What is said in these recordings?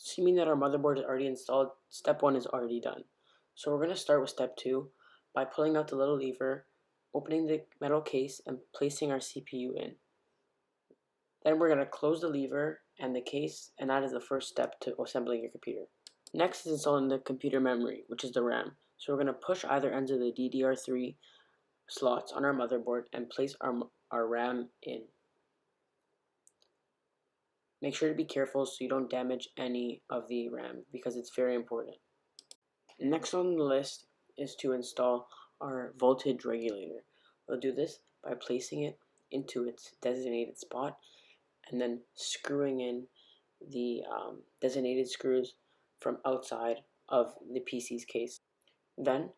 Assuming that our motherboard is already installed, step 1 is already done. So we're going to start with step 2 by pulling out the little lever, opening the metal case, and placing our CPU in. Then we're going to close the lever and the case, and that is the first step to assembling your computer. Next is installing the computer memory, which is the RAM. So we're going to push either ends of the DDR3 slots on our motherboard and place our RAM in. Make sure to be careful so you don't damage any of the RAM because it's very important. Next on the list is to install our voltage regulator. We'll do this by placing it into its designated spot and then screwing in the designated screws from outside of the PC's case. Then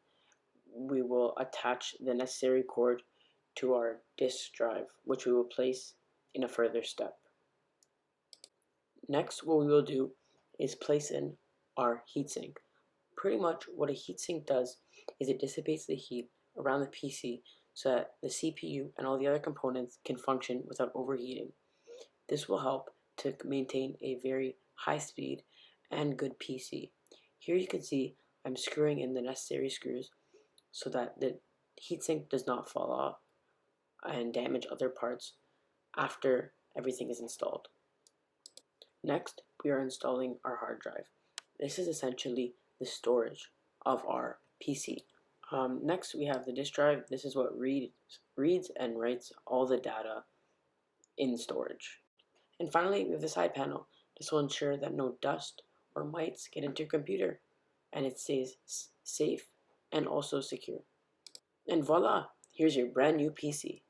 we will attach the necessary cord to our disk drive, which we will place in a further step. Next, what we will do is place in our heatsink. Pretty much what a heatsink does is it dissipates the heat around the PC so that the CPU and all the other components can function without overheating. This will help to maintain a very high speed and good PC. Here you can see I'm screwing in the necessary screws so that the heatsink does not fall off and damage other parts after everything is installed. Next, we are installing our hard drive. This is essentially the storage of our PC. Next, we have the disk drive. This is what reads and writes all the data in storage. And finally, we have the side panel. This will ensure that no dust or mites get into your computer and it stays safe and also secure. And voila, here's your brand new PC.